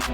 Hey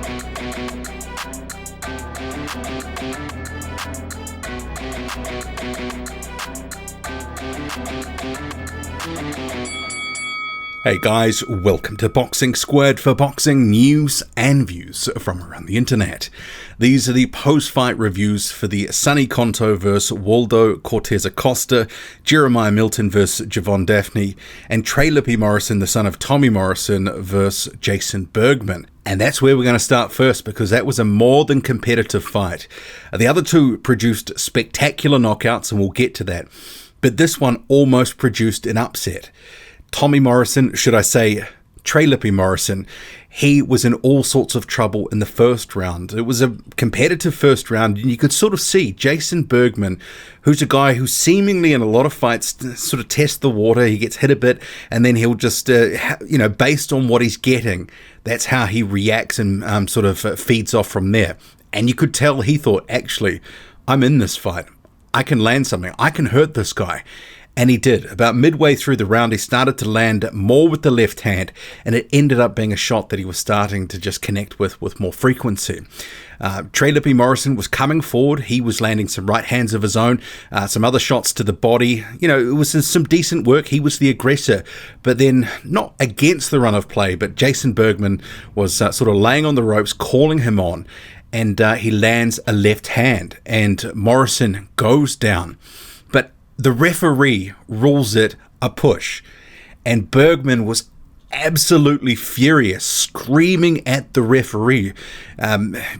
guys, welcome to Boxing Squared for boxing news and views from around the internet. These are the post-fight reviews for the Sonny Conto vs Waldo Cortes Acosta, Jeremiah Milton vs Jayvone Daphne, and Trey Lippe Morrison, the son of Tommy Morrison, vs Jason Bergman. And that's where we're going to start first, because that was a more than competitive fight. The other two produced spectacular knockouts, and we'll get to that. But this one almost produced an upset. Tommy Morrison, should I say Trey Lippe Morrison, he was in all sorts of trouble in the first round. It was a competitive first round, and you could sort of see Jason Bergman, who's a guy who seemingly in a lot of fights sort of tests the water. He gets hit a bit, and then he'll just, based on what he's getting, that's how he reacts and sort of feeds off from there. And you could tell he thought, actually, I'm in this fight. I can land something. I can hurt this guy. And he did. About midway through the round, he started to land more with the left hand, and it ended up being a shot that he was starting to just connect with more frequency. Trey Lippe Morrison was coming forward. He was landing some right hands of his own, some other shots to the body. You know, it was some decent work. He was the aggressor, but then not against the run of play, but Jason Bergman was sort of laying on the ropes, calling him on, and he lands a left hand, and Morrison goes down. But the referee rules it a push, and Bergman was absolutely furious, screaming at the referee,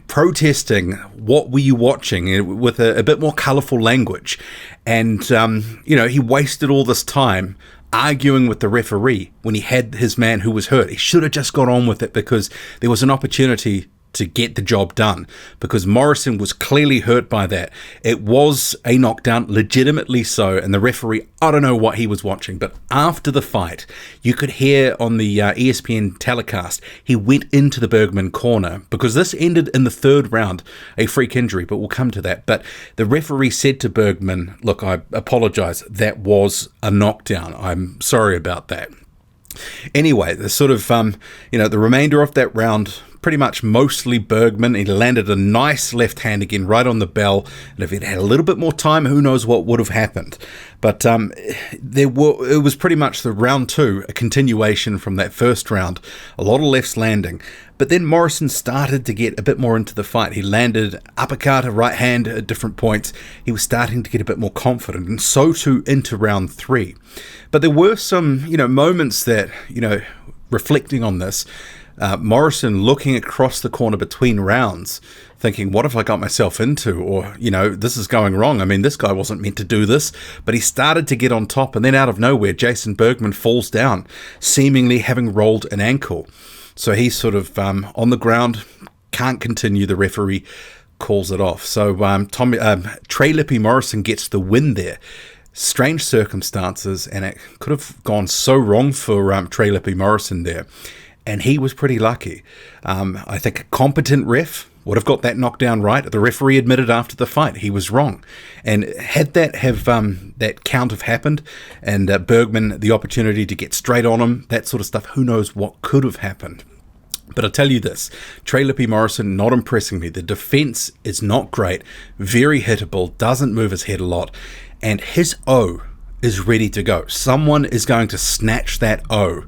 protesting, "What were you watching?" with a bit more colourful language. And, he wasted all this time arguing with the referee when he had his man who was hurt. He should have just got on with it, because there was an opportunity to get the job done, because Morrison was clearly hurt by that. It was a knockdown, legitimately so, and the referee, I don't know what he was watching, but after the fight, you could hear on the ESPN telecast, he went into the Bergman corner, because this ended in the third round, a freak injury, but we'll come to that. But the referee said to Bergman, "Look, I apologize, that was a knockdown. I'm sorry about that." Anyway, the sort of, the remainder of that round, pretty much mostly Bergman. He landed a nice left hand again right on the bell, and if he'd had a little bit more time, who knows what would have happened. But it was pretty much the round two, a continuation from that first round, a lot of lefts landing. But then Morrison started to get a bit more into the fight. He landed uppercut, a right hand at different points. He was starting to get a bit more confident, and so too into round three. But there were some, moments that, reflecting on this, Morrison looking across the corner between rounds, thinking, what have I got myself into? Or, this is going wrong. I mean, this guy wasn't meant to do this. But he started to get on top, and then out of nowhere, Jason Bergman falls down, seemingly having rolled an ankle. So he's sort of on the ground, can't continue. The referee calls it off. So Trey Lippe Morrison gets the win there. Strange circumstances, and it could have gone so wrong for Trey Lippe Morrison there. And he was pretty lucky. I think a competent ref would have got that knockdown right. The referee admitted after the fight he was wrong. And had that count have happened, and Bergman the opportunity to get straight on him, that sort of stuff, who knows what could have happened. But I'll tell you this, Trey Lippe Morrison not impressing me. The defense is not great, very hittable, doesn't move his head a lot, and his O is ready to go. Someone is going to snatch that O.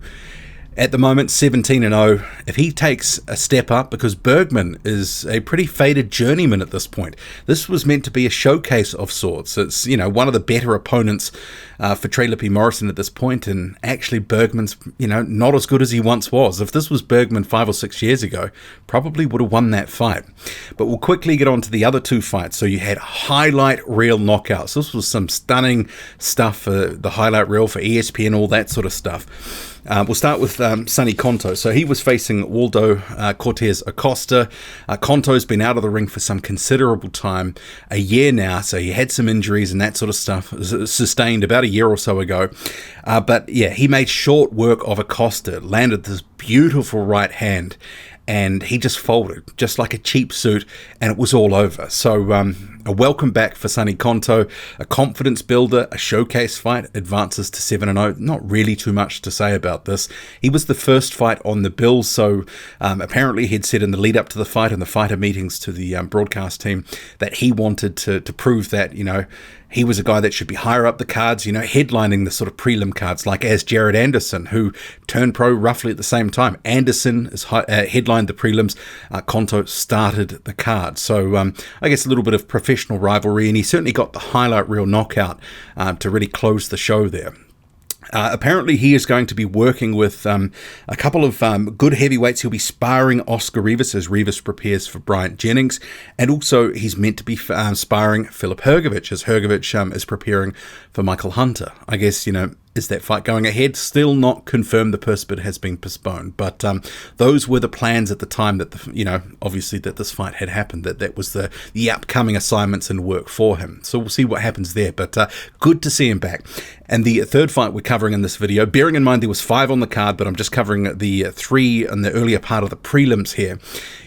At the moment, 17-0. If he takes a step up, because Bergman is a pretty faded journeyman at this point. This was meant to be a showcase of sorts. It's, one of the better opponents for Trey Lippe Morrison at this point, and actually Bergman's, not as good as he once was. If this was Bergman 5 or 6 years ago, probably would have won that fight. But we'll quickly get on to the other two fights. So you had highlight reel knockouts. This was some stunning stuff for the highlight reel, for ESPN, all that sort of stuff. We'll start with Sonny Conto. So he was facing Waldo Cortes Acosta. Conto's been out of the ring for some considerable time, a year now, so he had some injuries and that sort of stuff, sustained about a year or so ago. But yeah, he made short work of Acosta, landed this beautiful right hand, and he just folded, just like a cheap suit, and it was all over. So A welcome back for Sonny Conto, a confidence builder, a showcase fight, advances to 7-0. Not really too much to say about this. He was the first fight on the bill, so apparently he'd said in the lead up to the fight and the fighter meetings to the broadcast team that he wanted to prove that, you know, he was a guy that should be higher up the cards, you know, headlining the sort of prelim cards, like as Jared Anderson, who turned pro roughly at the same time. Anderson is headlined the prelims. Conto started the card. So I guess a little bit of professional rivalry, and he certainly got the highlight reel knockout to really close the show there. Apparently he is going to be working with a couple of good heavyweights. He'll be sparring Oscar Rivas as Rivas prepares for Bryant Jennings, and also he's meant to be sparring Filip Hrgovic as Hrgovic is preparing for Michael Hunter. I guess, you know, is that fight going ahead? Still not confirmed. The purse bid has been postponed, but those were the plans at the time that obviously that this fight had happened. That was the upcoming assignments and work for him. So we'll see what happens there. But good to see him back. And the third fight we're covering in this video, bearing in mind there was 5 on the card, but I'm just covering the 3 in the earlier part of the prelims here.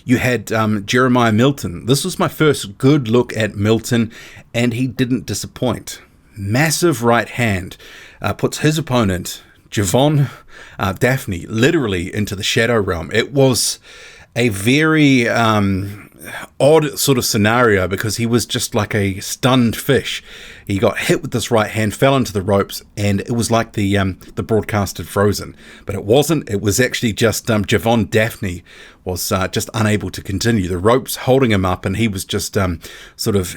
You had Jeremiah Milton. This was my first good look at Milton, and he didn't disappoint. Massive right hand puts his opponent, Jayvone, Daphne, literally into the shadow realm. It was a very odd sort of scenario because he was just like a stunned fish. He got hit with this right hand, fell into the ropes, and it was like the broadcast had frozen. But it wasn't. It was actually just Jayvone Daphne was just unable to continue. The ropes holding him up, and he was just sort of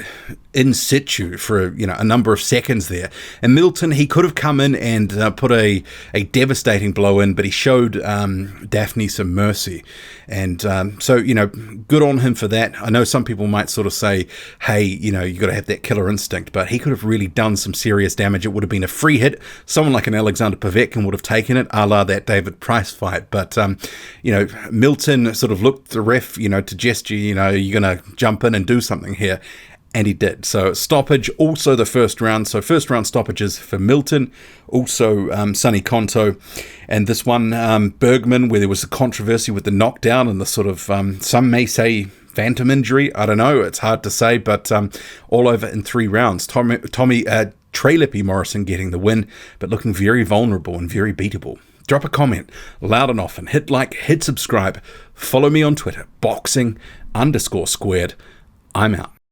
in situ for a number of seconds there. And Milton, he could have come in and put a devastating blow in, but he showed Daphne some mercy. And so good on him for that. I know some people might sort of say, hey, you got to have that killer instinct, but he could have really done some serious damage. It would have been a free hit. Someone like an Alexander Povetkin would have taken it, a la that David Price fight. But Milton sort of looked the ref, to gesture, you're going to jump in and do something here. And he did. So stoppage, also the first round. So first round stoppages for Milton, also Sonny Conto. And this one, Bergman, where there was a controversy with the knockdown and the sort of, some may say phantom injury. I don't know. It's hard to say, but all over in 3 rounds. Trey Lippe Morrison getting the win, but looking very vulnerable and very beatable. Drop a comment loud and often. Hit like, hit subscribe. Follow me on Twitter, boxing_squared. I'm out.